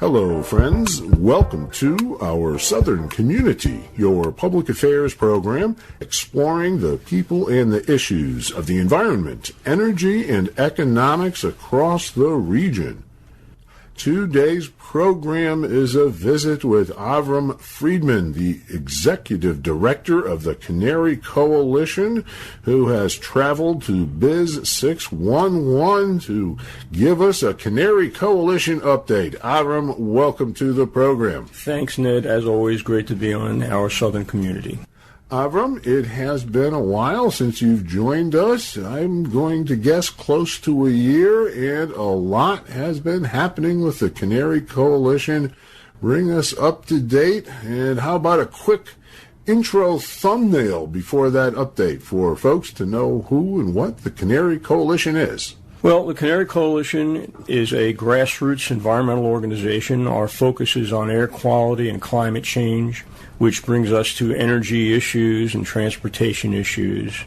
Hello, friends. Welcome to our Southern Community, your public affairs program exploring the people and the issues of the environment, energy, and economics across the region. Today's program is a visit with Avram Friedman, the Executive Director of the Canary Coalition, who has traveled to Biz 611 to give us a Canary Coalition update. Avram, welcome to the program. Thanks, Ned. As always, great to be on our Southern Community. Avram, it has been a while since you've joined us. I'm going to guess close to a year, and a lot has been happening with the Canary Coalition. Bring us up to date, and how about a quick intro thumbnail before that update for folks to know who and what the Canary Coalition is? Well, the Canary Coalition is a grassroots environmental organization. Our focus is on air quality and climate change, which brings us to energy issues and transportation issues,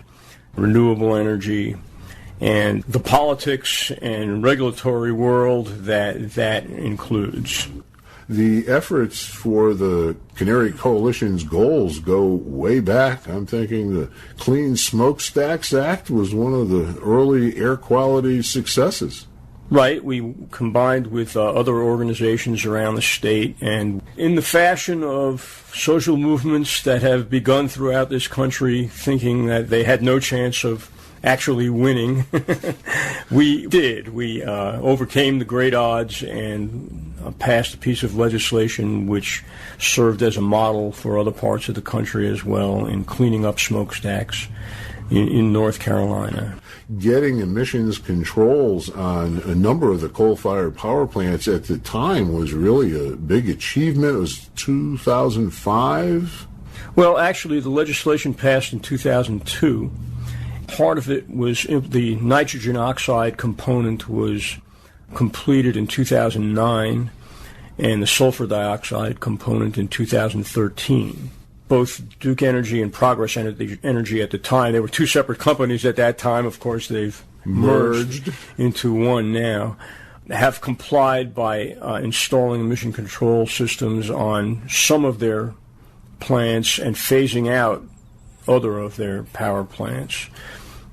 renewable energy, and the politics and regulatory world that includes. The efforts for the Canary Coalition's goals go way back. I'm thinking the Clean Smokestacks Act was one of the early air quality successes. Right. We combined with other organizations around the state, and in the fashion of social movements that have begun throughout this country, thinking that they had no chance of actually winning, we did. We overcame the great odds and passed a piece of legislation which served as a model for other parts of the country as well in cleaning up smokestacks in North Carolina. Getting emissions controls on a number of the coal-fired power plants at the time was really a big achievement. It was 2005. Well, actually, the legislation passed in 2002. Part of it was the nitrogen oxide component was completed in 2009, and the sulfur dioxide component in 2013. Both Duke Energy and Progress Energy at the time, they were two separate companies at that time. Of course, they've merged into one now, have complied by installing emission control systems on some of their plants and phasing out other of their power plants.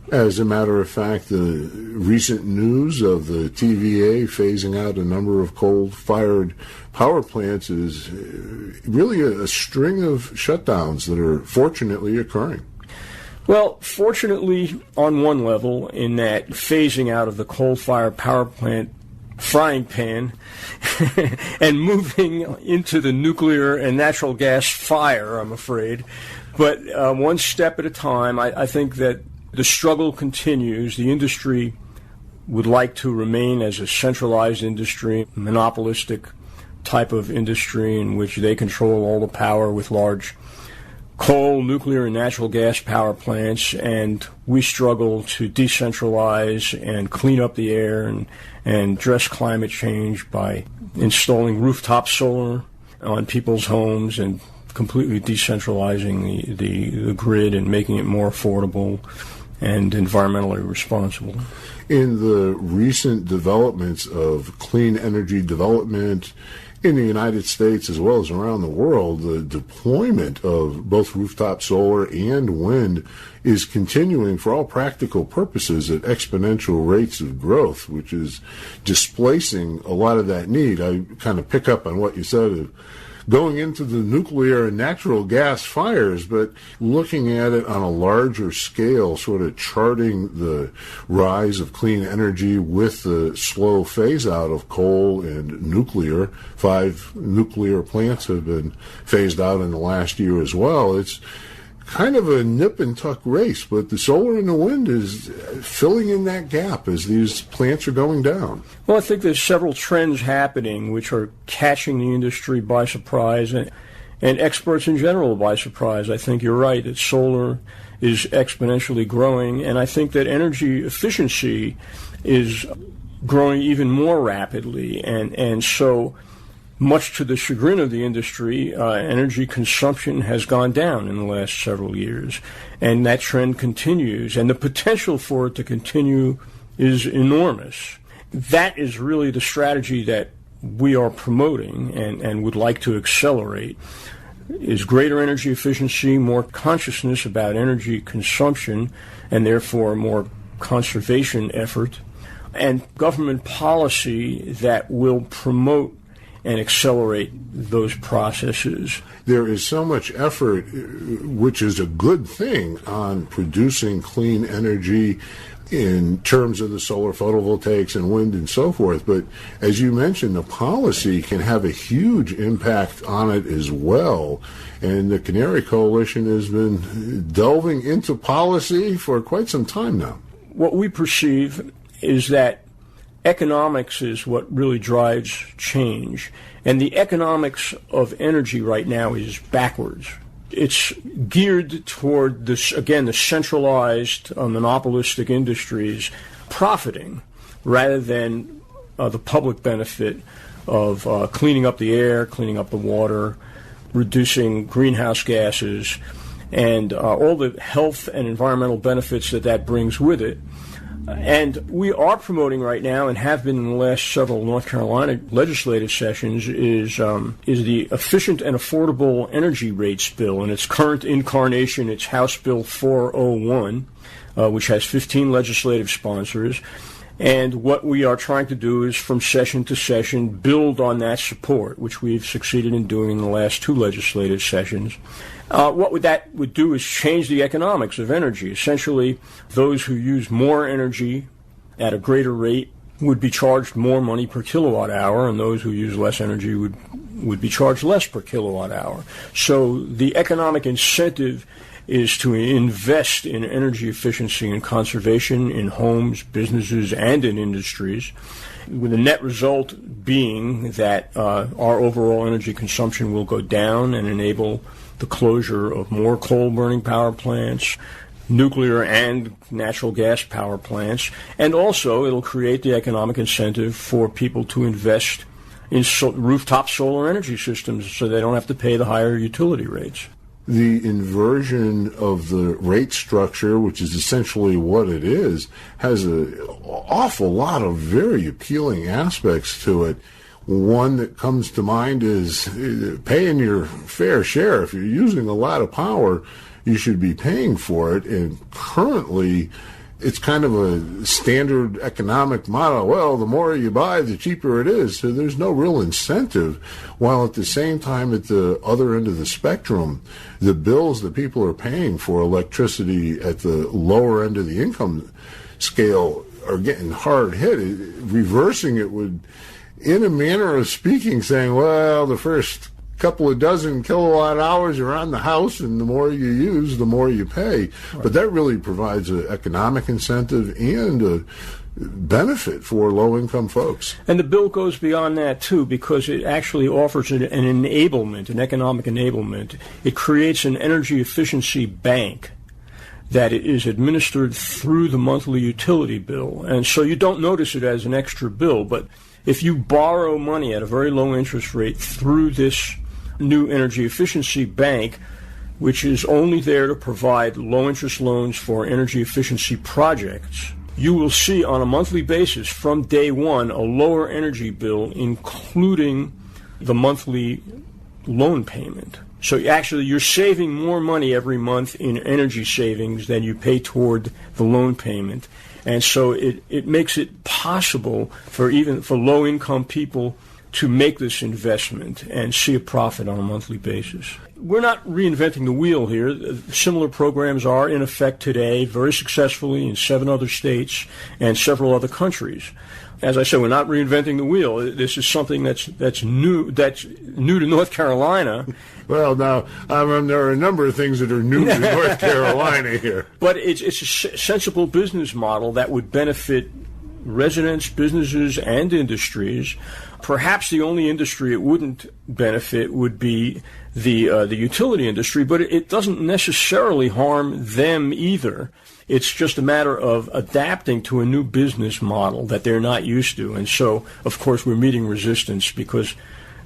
As a matter of fact, the recent news of the TVA phasing out a number of coal-fired power plants is really a string of shutdowns that are fortunately occurring. Well, fortunately, on one level, in that phasing out of the coal-fired power plant frying pan and moving into the nuclear and natural gas fire, I'm afraid. But one step at a time, I think that the struggle continues. The industry would like to remain as a centralized industry, monopolistic type of industry in which they control all the power with large coal, nuclear, and natural gas power plants, and we struggle to decentralize and clean up the air and address climate change by installing rooftop solar on people's homes and completely decentralizing the grid and making it more affordable and environmentally responsible. In the recent developments of clean energy development in the United States as well as around the world, the deployment of both rooftop solar and wind is continuing for all practical purposes at exponential rates of growth, which is displacing a lot of that need. I kind of pick up on what you said of going into the nuclear and natural gas fires, but looking at it on a larger scale, sort of charting the rise of clean energy with the slow phase-out of coal and nuclear. 5 nuclear plants have been phased out in the last year as well. It's kind of a nip-and-tuck race, but the solar and the wind is filling in that gap as these plants are going down. Well, I think there's several trends happening which are catching the industry by surprise and experts in general by surprise. I think you're right that solar is exponentially growing, and I think that energy efficiency is growing even more rapidly, and so much to the chagrin of the industry, energy consumption has gone down in the last several years, and that trend continues, and the potential for it to continue is enormous. That is really the strategy that we are promoting and would like to accelerate is greater energy efficiency, more consciousness about energy consumption, and therefore more conservation effort, and government policy that will promote and accelerate those processes. There is so much effort, which is a good thing, on producing clean energy in terms of the solar photovoltaics and wind and so forth. But as you mentioned, the policy can have a huge impact on it as well. And the Canary Coalition has been delving into policy for quite some time now. What we perceive is that economics is what really drives change. And the economics of energy right now is backwards. It's geared toward this, again, the centralized monopolistic industries profiting rather than the public benefit of cleaning up the air, cleaning up the water, reducing greenhouse gases, and all the health and environmental benefits that brings with it. And we are promoting right now, and have been in the last several North Carolina legislative sessions, is the Efficient and Affordable Energy Rates Bill. In its current incarnation, it's House Bill 401, which has 15 legislative sponsors. And what we are trying to do is, from session to session, build on that support, which we've succeeded in doing in the last 2 legislative sessions. What that would do is change the economics of energy. Essentially, those who use more energy at a greater rate would be charged more money per kilowatt hour, and those who use less energy would be charged less per kilowatt hour. So the economic incentive is to invest in energy efficiency and conservation in homes, businesses, and in industries, with the net result being that our overall energy consumption will go down and enable the closure of more coal-burning power plants, nuclear and natural gas power plants, and also it'll create the economic incentive for people to invest in rooftop solar energy systems so they don't have to pay the higher utility rates. The inversion of the rate structure, which is essentially what it is, has an awful lot of very appealing aspects to it. One that comes to mind is paying your fair share. If you're using a lot of power, you should be paying for it. And currently, it's kind of a standard economic model. Well, the more you buy, the cheaper it is. So there's no real incentive. While at the same time, at the other end of the spectrum, the bills that people are paying for electricity at the lower end of the income scale are getting hard hit. Reversing it would, in a manner of speaking, saying, well, the first couple of dozen kilowatt hours are on the house, and the more you use, the more you pay. Right. But that really provides an economic incentive and a benefit for low-income folks. And the bill goes beyond that, too, because it actually offers an enablement, an economic enablement. It creates an energy efficiency bank that is administered through the monthly utility bill. And so you don't notice it as an extra bill, but if you borrow money at a very low interest rate through this new energy efficiency bank, which is only there to provide low interest loans for energy efficiency projects, you will see on a monthly basis from day one a lower energy bill, including the monthly loan payment. So actually you're saving more money every month in energy savings than you pay toward the loan payment. And so it makes it possible for low-income people to make this investment and see a profit on a monthly basis. We're not reinventing the wheel here. Similar programs are in effect today very successfully in 7 other states and several other countries. As I said, we're not reinventing the wheel. This is something that's new to North Carolina. Well, now, there are a number of things that are new to North Carolina here. But it's a sensible business model that would benefit residents, businesses, and industries. Perhaps the only industry it wouldn't benefit would be the utility industry, but it doesn't necessarily harm them either. It's just a matter of adapting to a new business model that they're not used to. And so, of course, we're meeting resistance because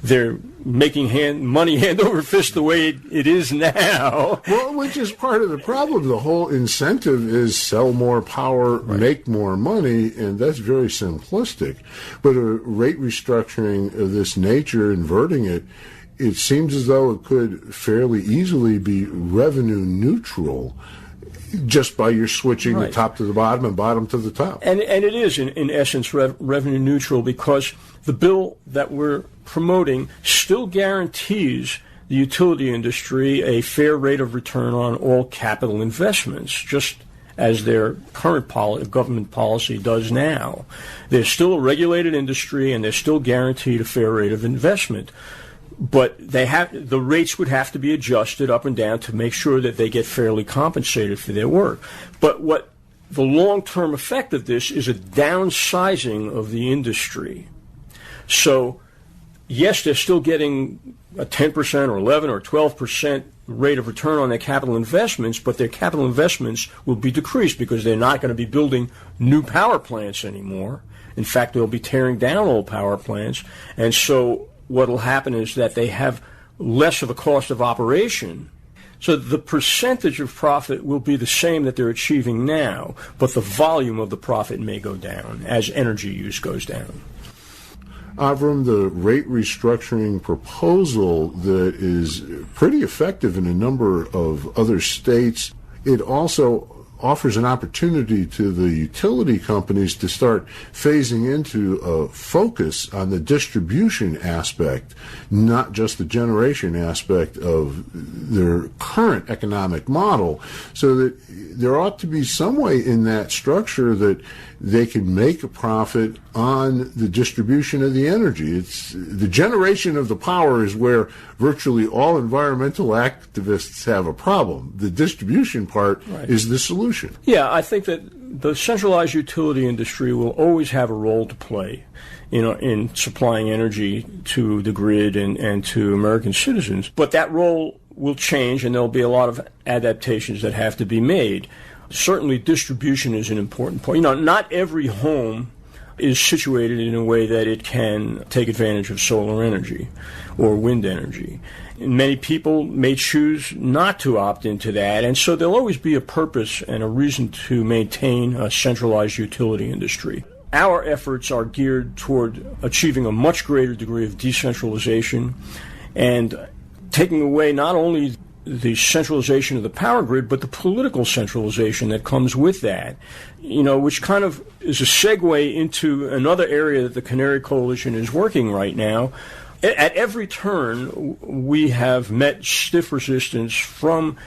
they're making money hand over fist the way it is now. Well, which is part of the problem. The whole incentive is sell more power, right, make more money, and that's very simplistic. But a rate restructuring of this nature, inverting it, it seems as though it could fairly easily be revenue neutral just by your switching the top to the bottom and bottom to the top. And it is, in essence, revenue neutral, because the bill that we're promoting still guarantees the utility industry a fair rate of return on all capital investments, just as their current government policy does now. They're still a regulated industry, and they're still guaranteed a fair rate of investment. But the rates would have to be adjusted up and down to make sure that they get fairly compensated for their work. But what the long-term effect of this is a downsizing of the industry. So, yes, they're still getting a 10% or 11 or 12% rate of return on their capital investments, but their capital investments will be decreased because they're not going to be building new power plants anymore. In fact, they'll be tearing down old power plants. And so what will happen is that they have less of a cost of operation. So the percentage of profit will be the same that they're achieving now, but the volume of the profit may go down as energy use goes down. Avram, the rate restructuring proposal that is pretty effective in a number of other states, it also offers an opportunity to the utility companies to start phasing into a focus on the distribution aspect, not just the generation aspect of their current economic model, so that there ought to be some way in that structure that they can make a profit on the distribution of the energy. It's the generation of the power is where virtually all environmental activists have a problem. The distribution part is the solution. Yeah, I think that the centralized utility industry will always have a role to play, in supplying energy to the grid and to American citizens. But that role will change, and there'll be a lot of adaptations that have to be made. Certainly distribution is an important point. Not every home is situated in a way that it can take advantage of solar energy or wind energy. And many people may choose not to opt into that, and so there'll always be a purpose and a reason to maintain a centralized utility industry. Our efforts are geared toward achieving a much greater degree of decentralization and taking away not only the centralization of the power grid, but the political centralization that comes with that, which kind of is a segue into another area that the Canary Coalition is working right now. At every turn, we have met stiff resistance from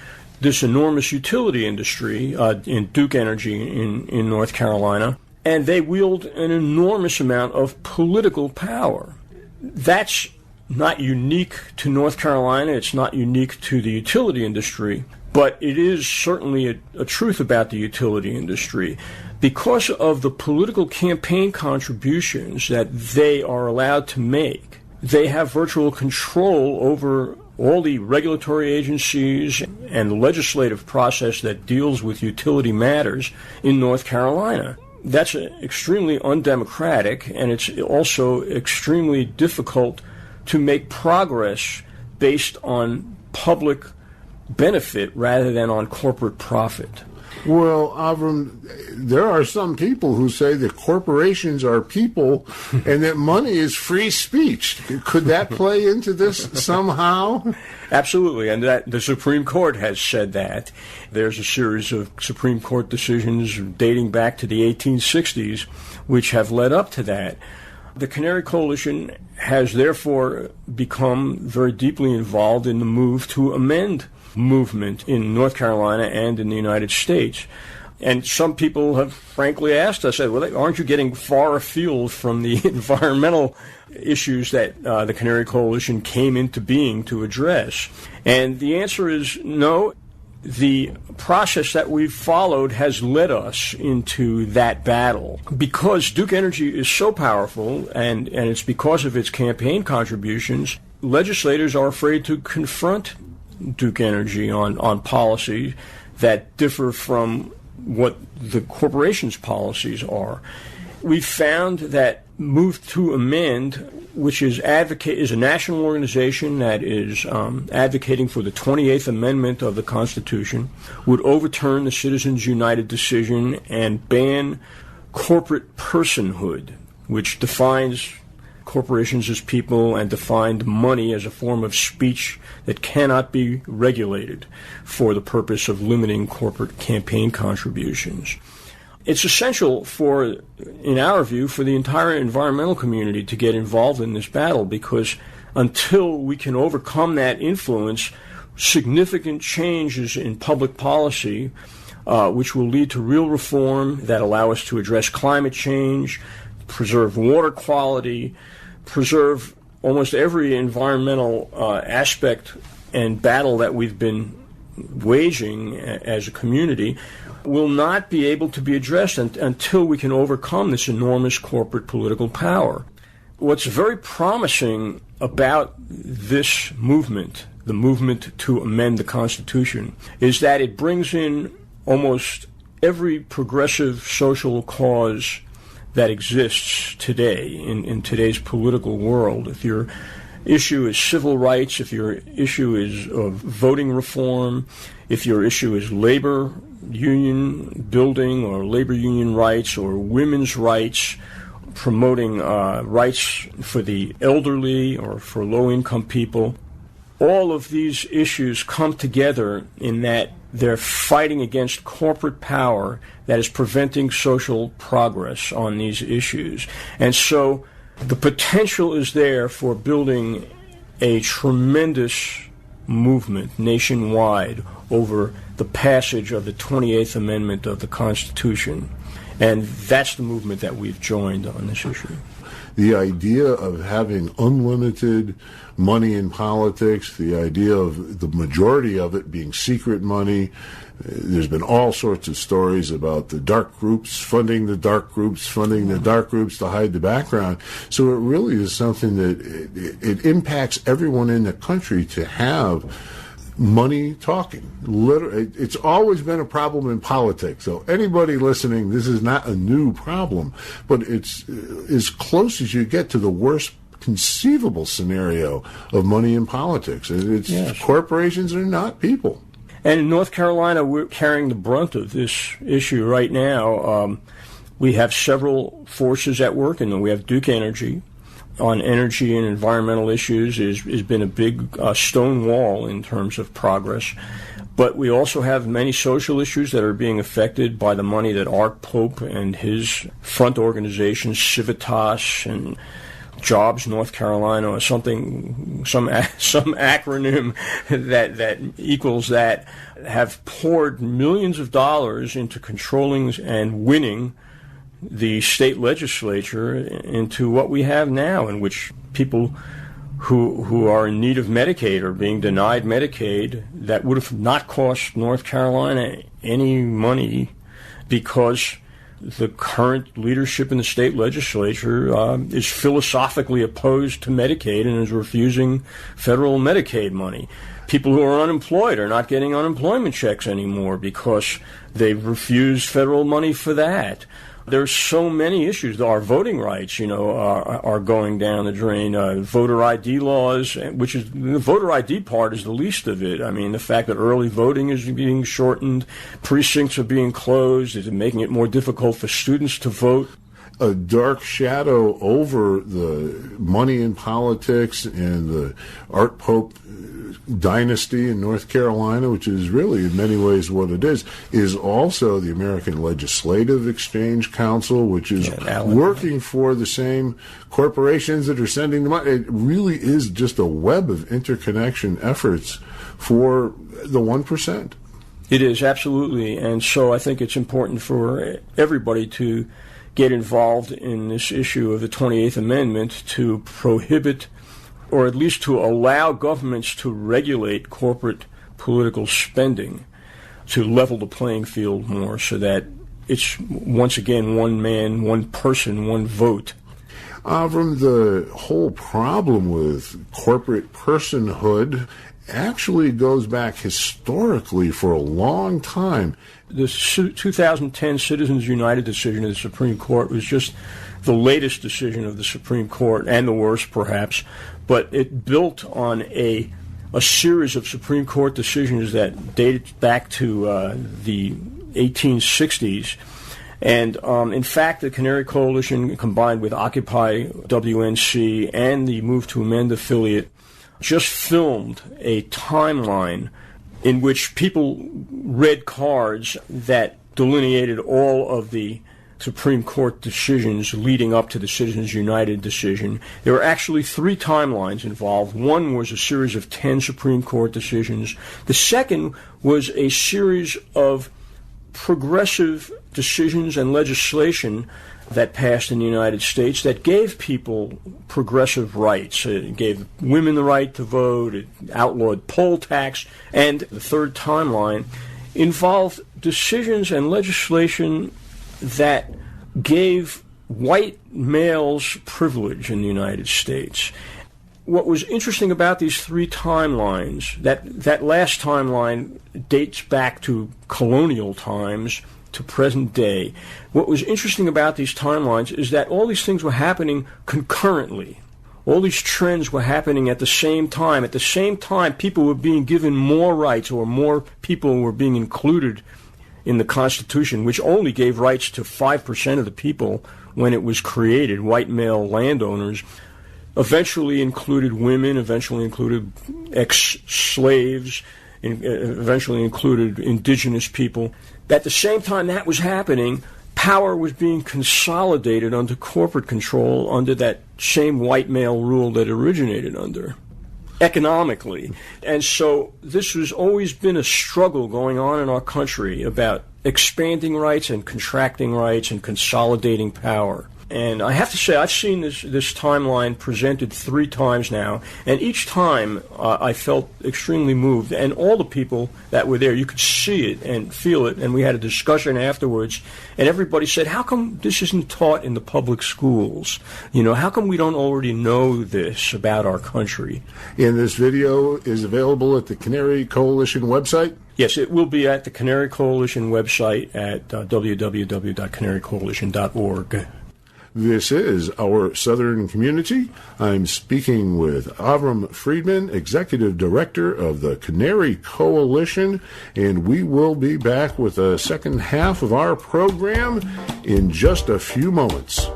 this enormous utility industry in Duke Energy in North Carolina, and they wield an enormous amount of political power. That's not unique to North Carolina. It's not unique to the utility industry, but it is certainly a truth about the utility industry. Because of the political campaign contributions that they are allowed to make, they have virtual control over all the regulatory agencies and the legislative process that deals with utility matters in North Carolina. That's extremely undemocratic, and it's also extremely difficult to make progress based on public benefit rather than on corporate profit. Well, Avram, there are some people who say that corporations are people and that money is free speech. Could that play into this somehow? Absolutely, and that the Supreme Court has said that. There's a series of Supreme Court decisions dating back to the 1860s which have led up to that. The Canary Coalition has therefore become very deeply involved in the move to amend movement in North Carolina and in the United States. And some people have frankly asked us, well, aren't you getting far afield from the environmental issues that the Canary Coalition came into being to address? And the answer is no. The process that we've followed has led us into that battle. Because Duke Energy is so powerful, and it's because of its campaign contributions, legislators are afraid to confront Duke Energy on policy that differ from what the corporation's policies are. We've found that Move to Amend, which is a national organization that is advocating for the 28th Amendment of the Constitution, would overturn the Citizens United decision and ban corporate personhood, which defines corporations as people and defined money as a form of speech that cannot be regulated for the purpose of limiting corporate campaign contributions. It's essential for, in our view, for the entire environmental community to get involved in this battle, because until we can overcome that influence, significant changes in public policy, which will lead to real reform that allow us to address climate change, preserve water quality, preserve almost every environmental aspect and battle that we've been waging as a community, will not be able to be addressed until we can overcome this enormous corporate political power. What's very promising about this movement, the movement to amend the Constitution, is that it brings in almost every progressive social cause that exists today in today's political world. If your issue is civil rights, if your issue is of voting reform, if your issue is labor union building or labor union rights or women's rights, promoting rights for the elderly or for low-income people, all of these issues come together in that they're fighting against corporate power that is preventing social progress on these issues. And so the potential is there for building a tremendous movement nationwide over the passage of the 28th Amendment of the Constitution. And that's the movement that we've joined on this issue. The idea of having unlimited money in politics, the idea of the majority of it being secret money. There's been all sorts of stories about the dark groups funding the dark groups, funding the dark groups to hide the background. So it really is something that it impacts everyone in the country to have money talking. It's always been a problem in politics. So anybody listening, this is not a new problem, but it's as close as you get to the worst conceivable scenario of money in politics. Yes. Corporations are not people. And in North Carolina, we're carrying the brunt of this issue right now. We have several forces at work, and we have Duke Energy on energy and environmental issues has been a big stone wall in terms of progress. But we also have many social issues that are being affected by the money that Art Pope and his front organizations, Civitas and Jobs North Carolina, or some acronym that equals that, have poured millions of dollars into controlling and winning the state legislature into what we have now, in which people who are in need of Medicaid are being denied Medicaid that would have not cost North Carolina any money, because the current leadership in the state legislature is philosophically opposed to Medicaid and is refusing federal Medicaid money. People who are unemployed are not getting unemployment checks anymore because they've refused federal money for that. There's so many issues. Our voting rights, are going down the drain. Voter ID laws, which is the voter ID part, is the least of it. I mean, the fact that early voting is being shortened, precincts are being closed, is making it more difficult for students to vote. A dark shadow over the money in politics and the Art Pope dynasty in North Carolina, which is really in many ways what it is also the American Legislative Exchange Council, which is working for the same corporations that are sending the money. It really is just a web of interconnection efforts for the 1%. It is, absolutely. And so I think it's important for everybody to get involved in this issue of the 28th Amendment to prohibit, or at least to allow governments to regulate corporate political spending, to level the playing field more so that it's, once again, one man, one person, one vote. Avram, the whole problem with corporate personhood actually goes back historically for a long time. The 2010 Citizens United decision of the Supreme Court was just the latest decision of the Supreme Court, and the worst perhaps, but it built on a series of Supreme Court decisions that dated back to the 1860s. And in fact, the Canary Coalition, combined with Occupy WNC and the Move to Amend affiliate, just filmed a timeline in which people read cards that delineated all of the Supreme Court decisions leading up to the Citizens United decision. There were actually 3 timelines involved. One was a series of 10 Supreme Court decisions. The second was a series of progressive decisions and legislation that passed in the United States that gave people progressive rights. It gave women the right to vote, it outlawed poll tax, and the third timeline involved decisions and legislation that gave white males privilege in the United States. What was interesting about these 3 timelines, that last timeline dates back to colonial times to present day. What was interesting about these timelines is that all these things were happening concurrently. All these trends were happening at the same time. At the same time, people were being given more rights, or more people were being included in the Constitution, which only gave rights to 5% of the people when it was created, white male landowners. Eventually included women, eventually included ex-slaves, eventually included indigenous people. At the same time that was happening, power was being consolidated under corporate control under that same white male rule that originated under, economically. And so this has always been a struggle going on in our country about expanding rights and contracting rights and consolidating power. And I have to say, I've seen this timeline presented 3 times now, and each time I felt extremely moved. And all the people that were there, you could see it and feel it, and we had a discussion afterwards, and everybody said, how come this isn't taught in the public schools? You know, how come we don't already know this about our country? And this video is available at the Canary Coalition website? Yes, it will be at the Canary Coalition website at www.canarycoalition.org. This is Our Southern Community. I'm speaking with Avram Friedman, Executive Director of the Canary Coalition, and we will be back with the second half of our program in just a few moments.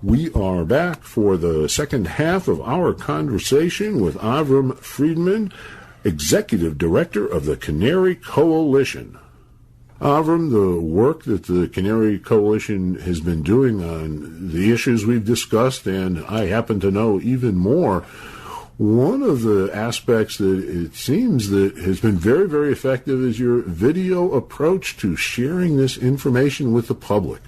We are back for the second half of our conversation with Avram Friedman, Executive Director of the Canary Coalition. Avram, the work that the Canary Coalition has been doing on the issues we've discussed, and I happen to know even more, one of the aspects that it seems that has been very, very effective is your video approach to sharing this information with the public.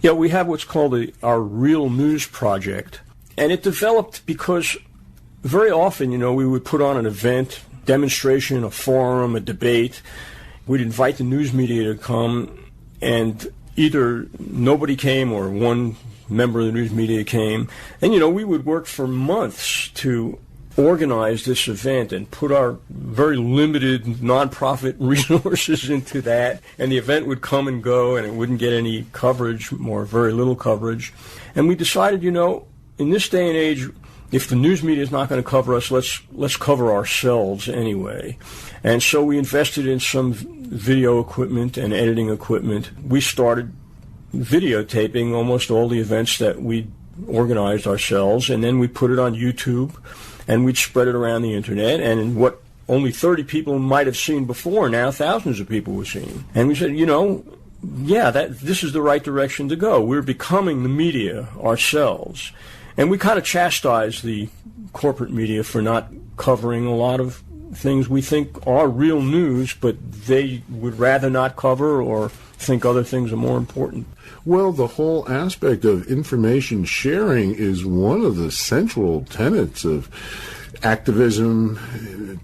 Yeah, we have what's called our Real News Project, and it developed because very often, you know, we would put on an event, demonstration, a forum, a debate. We'd invite the news media to come, and either nobody came or one member of the news media came. And, you know, we would work for months to organize this event and put our very limited nonprofit resources into that. And the event would come and go, and it wouldn't get any coverage, or very little coverage. And we decided, you know, in this day and age, if the news media is not going to cover us, let's cover ourselves anyway. And so we invested in some video equipment and editing equipment. We started videotaping almost all the events that we organized ourselves, and then we put it on YouTube, and we'd spread it around the internet. And what only 30 people might have seen before, now thousands of people were seeing. And we said, you know, yeah, this is the right direction to go. We're becoming the media ourselves. And we kind of chastise the corporate media for not covering a lot of things we think are real news, but they would rather not cover or think other things are more important. Well, the whole aspect of information sharing is one of the central tenets of activism,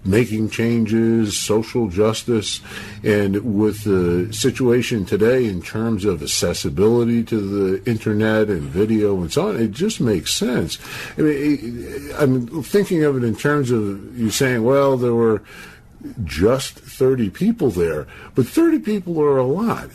making changes, social justice, and with the situation today in terms of accessibility to the internet and video and so on, it just makes sense. I mean, I'm thinking of it in terms of you saying, well, there were just 30 people there. But 30 people are a lot.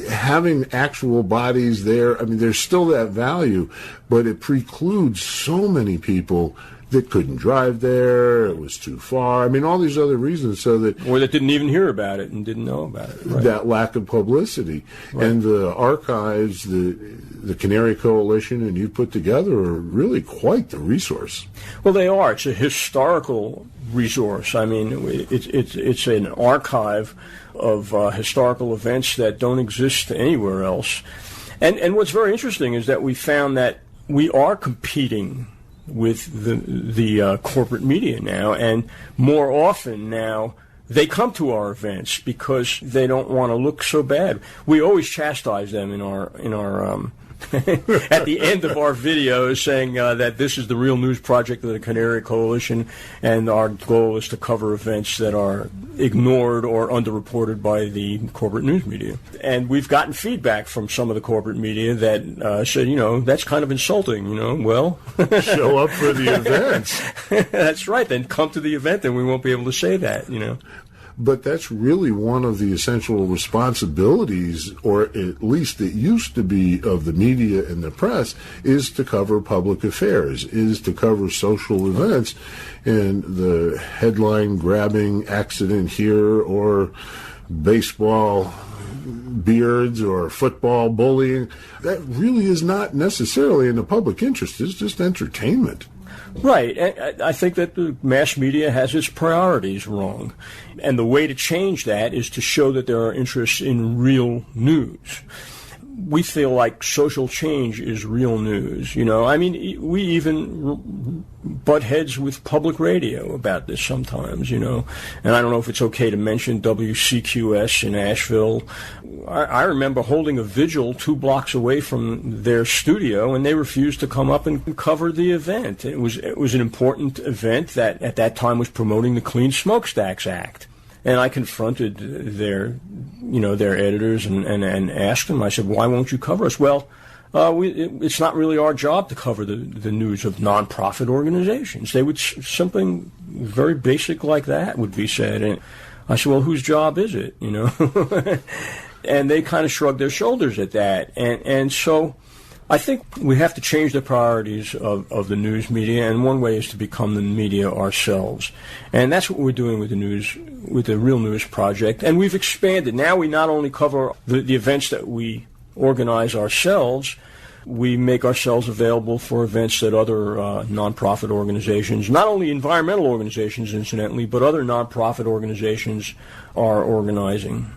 Having actual bodies there, I mean, there's still that value, but it precludes so many people that couldn't drive there, it was too far. I mean, all these other reasons, so that... Or that didn't even hear about it and didn't know about it. Right. That lack of publicity. Right. And the archives, the Canary Coalition, and you put together are really quite the resource. Well, they are. It's a historical resource. I mean, it's an archive of historical events that don't exist anywhere else. And what's very interesting is that we found that we are competing with the corporate media now, and more often now they come to our events because they don't want to look so bad. We always chastise them in our at the end of our videos, saying that this is the real news project of the Canary Coalition, and our goal is to cover events that are ignored or underreported by the corporate news media. And we've gotten feedback from some of the corporate media that said, that's kind of insulting, well. Show up for the events. That's right. Then come to the event, and we won't be able to say that, But that's really one of the essential responsibilities, or at least it used to be, of the media and the press, is to cover public affairs, is to cover social events. And the headline-grabbing accident here, or baseball beards, or football bullying, that really is not necessarily in the public interest. It's just entertainment. Right. And I think that the mass media has its priorities wrong. And the way to change that is to show that there are interests in real news. We feel like social change is real news. I mean, we even butt heads with public radio about this sometimes, And I don't know if it's okay to mention WCQS in Asheville. I remember holding a vigil 2 blocks away from their studio, and they refused to come up and cover the event. It was an important event that at that time was promoting the Clean Smokestacks Act. And I confronted their editors and asked them, I said, why won't you cover us? Well, it's not really our job to cover the news of nonprofit organizations. They would, something very basic like that would be said. And I said, well, whose job is it, And they kind of shrugged their shoulders at that. And so I think we have to change the priorities of the news media, and one way is to become the media ourselves. And that's what we're doing with the Real News Project. And we've expanded. Now we not only cover the events that we organize ourselves, we make ourselves available for events that other nonprofit organizations, not only environmental organizations, incidentally, but other nonprofit organizations are organizing.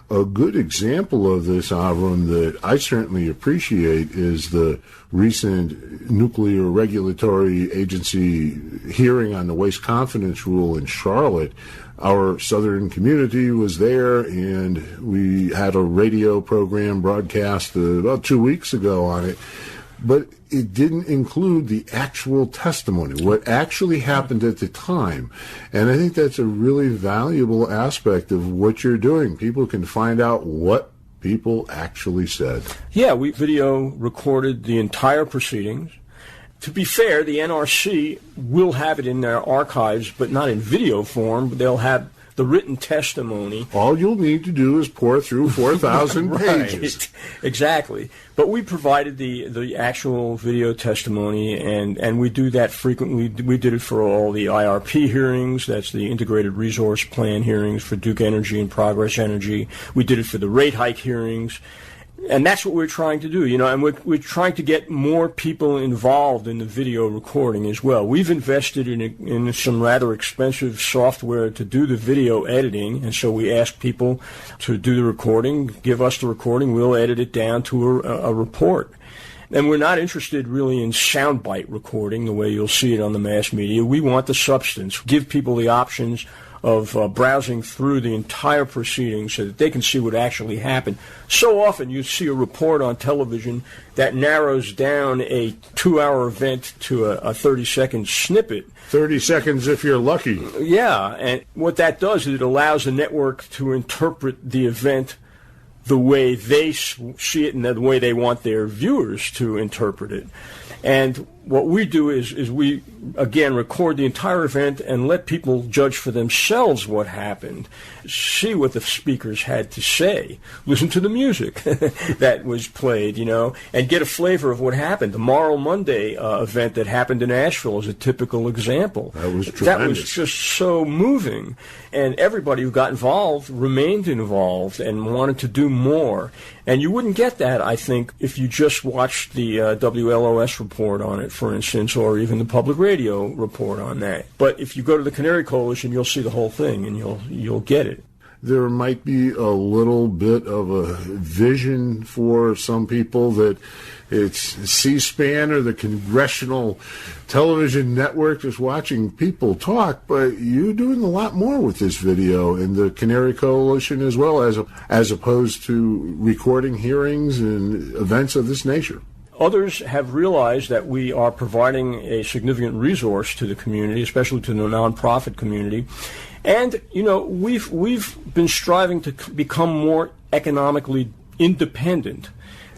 A good example of this, Avram, that I certainly appreciate is the recent Nuclear Regulatory Agency hearing on the Waste Confidence Rule in Charlotte. Our southern community was there, and we had a radio program broadcast about 2 weeks ago on it. But it didn't include the actual testimony, what actually happened at the time. And I think that's a really valuable aspect of what you're doing. People can find out what people actually said. Yeah, we video recorded the entire proceedings. To be fair, the NRC will have it in their archives, but not in video form. They'll have the written testimony. All you'll need to do is pour through 4,000 pages. Right. Exactly. But we provided the actual video testimony, and we do that frequently. We did it for all the IRP hearings. That's the Integrated Resource Plan hearings for Duke Energy and Progress Energy. We did it for the rate hike hearings. And that's what we're trying to do, and we're trying to get more people involved in the video recording as well. We've invested in some rather expensive software to do the video editing, and so we ask people to do the recording, give us the recording, we'll edit it down to a report. And we're not interested really in soundbite recording the way you'll see it on the mass media. We want the substance, give people the options of browsing through the entire proceedings so that they can see what actually happened. So often you see a report on television that narrows down a 2-hour event to a 30-second snippet. 30 seconds if you're lucky. Yeah, and what that does is it allows the network to interpret the event the way they see it and the way they want their viewers to interpret it. And what we do is we, again, record the entire event and let people judge for themselves what happened, see what the speakers had to say, listen to the music that was played, and get a flavor of what happened. The Moral Monday event that happened in Asheville is a typical example. That was tremendous. That was just so moving. And everybody who got involved remained involved and wanted to do more. And you wouldn't get that, I think, if you just watched the WLOS report on it, for instance, or even the public radio report on that. But if you go to the Canary Coalition, you'll see the whole thing, and you'll get it. There might be a little bit of a vision for some people that it's C-SPAN or the Congressional Television Network just watching people talk, but you're doing a lot more with this video in the Canary Coalition as well, as opposed to recording hearings and events of this nature. Others have realized that we are providing a significant resource to the community, especially to the nonprofit community. And, we've been striving to become more economically independent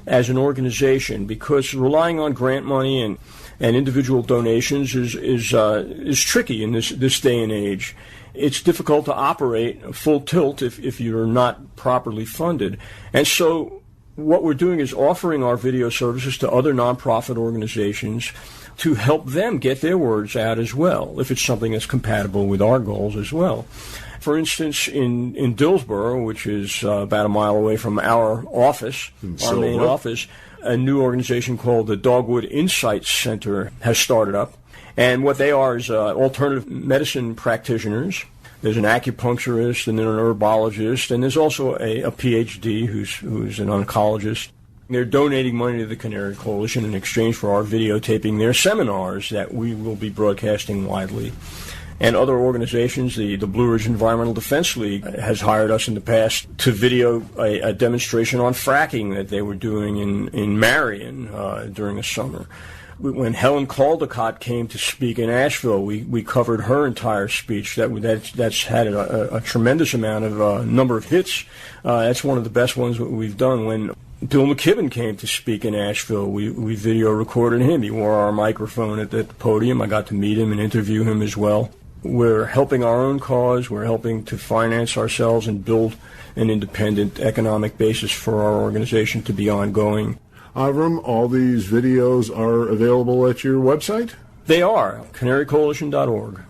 as an organization, because relying on grant money and individual donations is tricky in this day and age. It's difficult to operate full tilt if you're not properly funded. And so what we're doing is offering our video services to other nonprofit organizations to help them get their words out as well, if it's something that's compatible with our goals as well. For instance, in Dillsboro, which is about a mile away from our office, our main office, a new organization called the Dogwood Insight Center has started up. And what they are is alternative medicine practitioners. There's an acupuncturist and then an herbologist, and there's also a PhD who's an oncologist. They're donating money to the Canary Coalition in exchange for our videotaping their seminars that we will be broadcasting widely. And other organizations, the Blue Ridge Environmental Defense League has hired us in the past to video a demonstration on fracking that they were doing in Marion during the summer. When Helen Caldecott came to speak in Asheville, we covered her entire speech. That's had a tremendous amount of number of hits. That's one of the best ones that we've done. When Bill McKibben came to speak in Asheville, we video recorded him. He wore our microphone at the podium. I got to meet him and interview him as well. We're helping our own cause. We're helping to finance ourselves and build an independent economic basis for our organization to be ongoing. Avram, all these videos are available at your website? They are, canarycoalition.org.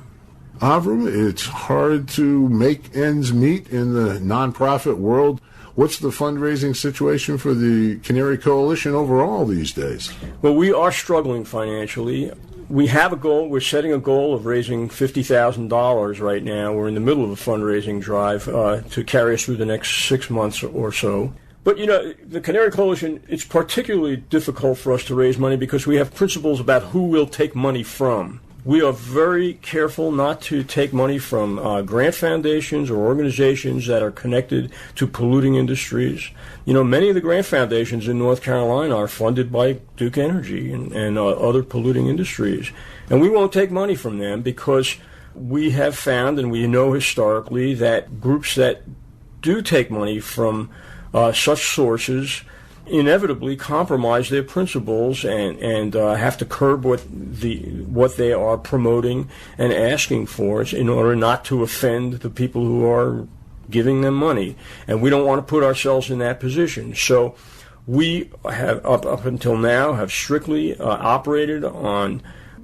Avram, it's hard to make ends meet in the nonprofit world. What's the fundraising situation for the Canary Coalition overall these days? Well, we are struggling financially. We have a goal. We're setting a goal of raising $50,000 right now. We're in the middle of a fundraising drive to carry us through the next 6 months or so. But, the Canary Coalition, it's particularly difficult for us to raise money because we have principles about who we'll take money from. We are very careful not to take money from grant foundations or organizations that are connected to polluting industries. Many of the grant foundations in North Carolina are funded by Duke Energy and other polluting industries. And we won't take money from them because we have found, and we know historically, that groups that do take money from such sources inevitably compromise their principles and have to curb what they are promoting and asking for in order not to offend the people who are giving them money. And we don't want to put ourselves in that position. So we have, up until now, have strictly operated on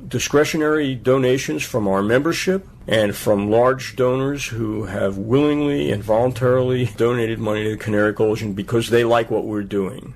discretionary donations from our membership and from large donors who have willingly and voluntarily donated money to the Canary Coalition because they like what we're doing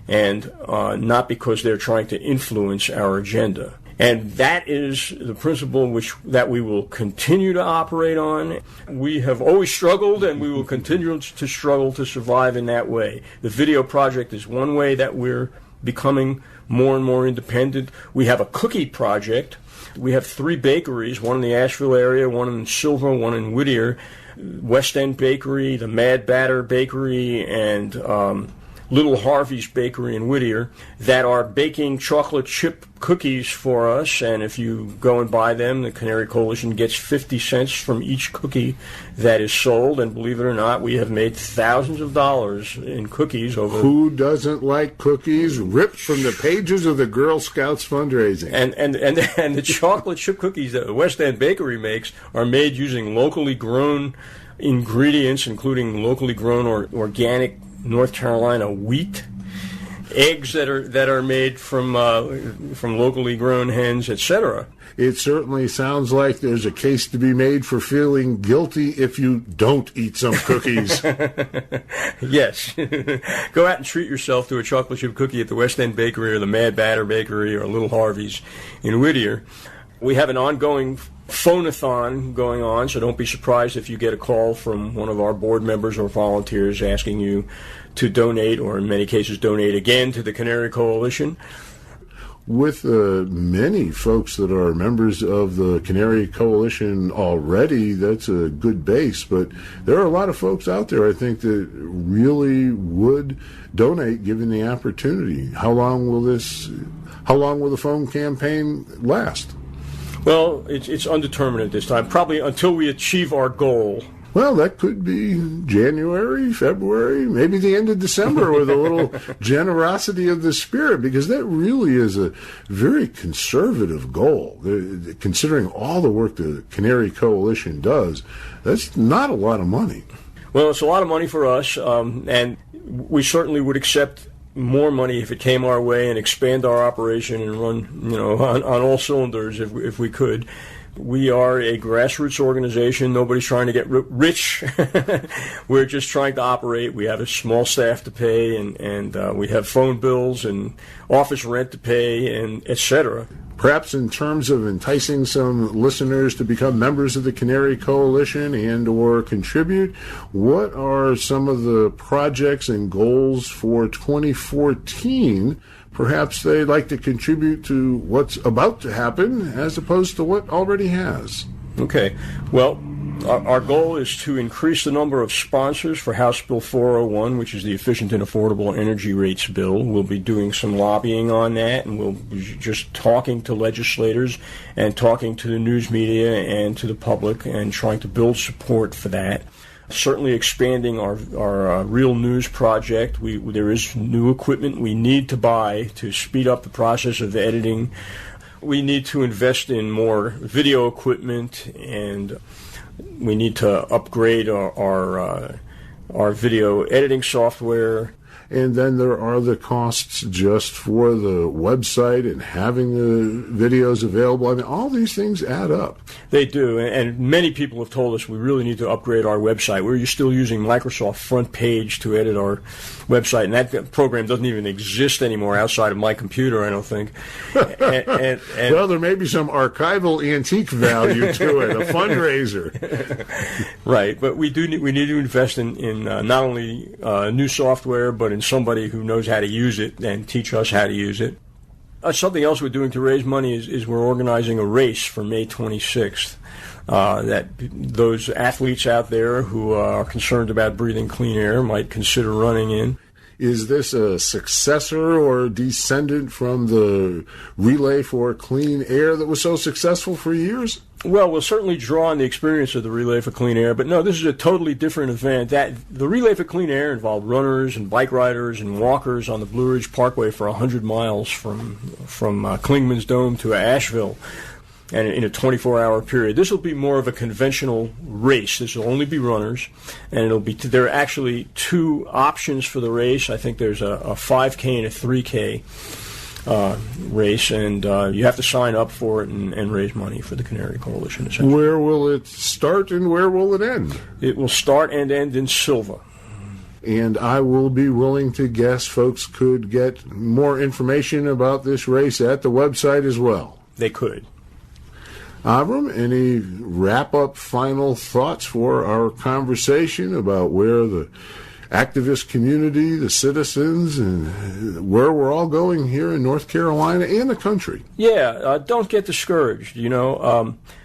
and not because they're trying to influence our agenda. And that is the principle that we will continue to operate on. We have always struggled, and we will continue to struggle to survive in that way. The video project is one way that we're becoming more and more independent. We have a cookie project. We have 3 bakeries, one in the Asheville area, one in Silva, one in Whittier, West End Bakery, the Mad Batter Bakery, and Little Harvey's Bakery in Whittier that are baking chocolate chip cookies for us, and if you go and buy them, the Canary Coalition gets 50 cents from each cookie that is sold, and believe it or not, we have made thousands of dollars in cookies over... Who doesn't like cookies ripped from the pages of the Girl Scouts fundraising? And the chocolate chip cookies that the West End Bakery makes are made using locally grown ingredients, including locally grown or organic North Carolina wheat, eggs that are made from locally grown hens, etc. It certainly sounds like there's a case to be made for feeling guilty if you don't eat some cookies. Yes. Go out and treat yourself to a chocolate chip cookie at the West End Bakery or the Mad Batter Bakery or Little Harvey's in Whittier. We have an ongoing phone-a-thon going on, so don't be surprised if you get a call from one of our board members or volunteers asking you to donate, or in many cases donate again, to the Canary Coalition. With many folks that are members of the Canary Coalition already, that's a good base, but there are a lot of folks out there, I think, that really would donate given the opportunity. How long will the phone campaign last? Well, it's undetermined at this time, probably until we achieve our goal. Well, that could be January, February, maybe the end of December with a little generosity of the spirit, because that really is a very conservative goal. Considering all the work the Canary Coalition does, that's not a lot of money. Well, it's a lot of money for us, and we certainly would accept more money if it came our way and expand our operation and run, on all cylinders if we could. We are a grassroots organization. Nobody's trying to get rich. We're just trying to operate. We have a small staff to pay, and we have phone bills and office rent to pay, and etc. Perhaps in terms of enticing some listeners to become members of the Canary Coalition and or contribute, what are some of the projects and goals for 2014? Perhaps they'd like to contribute to what's about to happen as opposed to what already has. Okay. Well, our goal is to increase the number of sponsors for House Bill 401, which is the Efficient and Affordable Energy Rates Bill. We'll be doing some lobbying on that, and we'll be just talking to legislators and talking to the news media and to the public and trying to build support for that. Certainly expanding our Real News project. There is new equipment we need to buy to speed up the process of editing. We need to invest in more video equipment, and we need to upgrade our video editing software. And then there are the costs just for the website and having the videos available. I mean, all these things add up. They do, and many people have told us we really need to upgrade our website. We're still using Microsoft Front Page to edit our website, and that program doesn't even exist anymore outside of my computer, I don't think. And well, there may be some archival antique value to it, a fundraiser. Right, but we need to invest in not only new software, but in somebody who knows how to use it and teach us how to use it. Something else we're doing to raise money is we're organizing a race for May 26th. That those athletes out there who are concerned about breathing clean air might consider running in. Is this a successor or descendant from the Relay for Clean Air that was so successful for years? Well, we'll certainly draw on the experience of the Relay for Clean Air, but no, this is a totally different event. The Relay for Clean Air involved runners and bike riders and walkers on the Blue Ridge Parkway for 100 miles from Klingman's Dome to Asheville, and in a 24-hour period. This will be more of a conventional race. This will only be runners, and there are actually two options for the race. I think there's a 5K and a 3K race, and you have to sign up for it and raise money for the Canary Coalition. Essentially. Where will it start and where will it end? It will start and end in Silva. And I will be willing to guess folks could get more information about this race at the website as well. They could. Avram, any wrap-up final thoughts for our conversation about where the activist community, the citizens, and where we're all going here in North Carolina and the country? Yeah, don't get discouraged,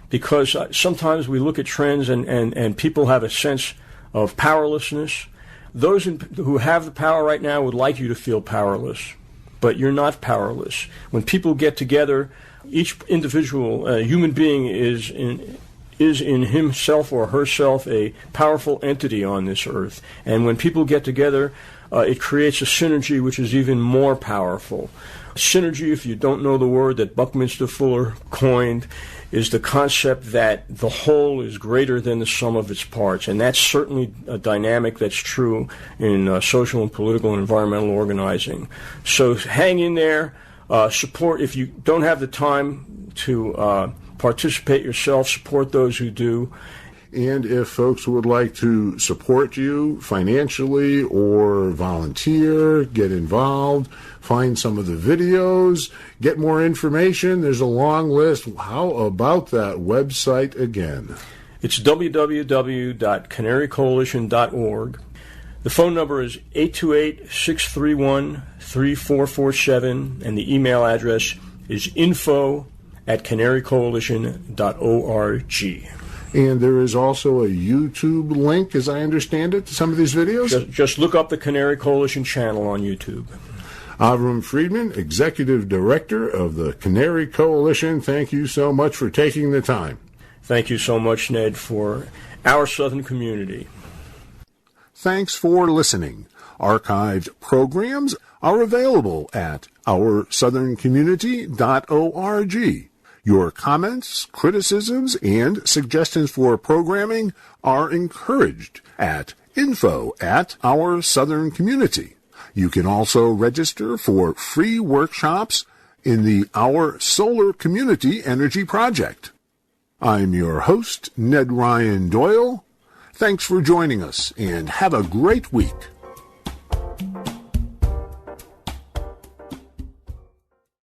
because sometimes we look at trends and people have a sense of powerlessness. those who have the power right now would like you to feel powerless, but you're not powerless. When people get together, each individual human being is in himself or herself a powerful entity on this earth. And when people get together, it creates a synergy which is even more powerful. Synergy, if you don't know the word that Buckminster Fuller coined, is the concept that the whole is greater than the sum of its parts. And that's certainly a dynamic that's true in social and political and environmental organizing. So hang in there. Support, if you don't have the time to participate yourself, support those who do. And if folks would like to support you financially or volunteer, get involved, find some of the videos, get more information, there's a long list. How about that website again? It's www.canarycoalition.org. The phone number is 828-631-3447, and the email address is info@canarycoalition.org. And there is also a YouTube link, as I understand it, to some of these videos? Just look up the Canary Coalition channel on YouTube. Avram Friedman, Executive Director of the Canary Coalition, thank you so much for taking the time. Thank you so much, Ned, for our Southern community. Thanks for listening. Archived programs are available at OurSouthernCommunity.org. Your comments, criticisms, and suggestions for programming are encouraged at info@OurSouthernCommunity. You can also register for free workshops in the Our Solar Community Energy Project. I'm your host, Ned Ryan Doyle. Thanks for joining us, and have a great week.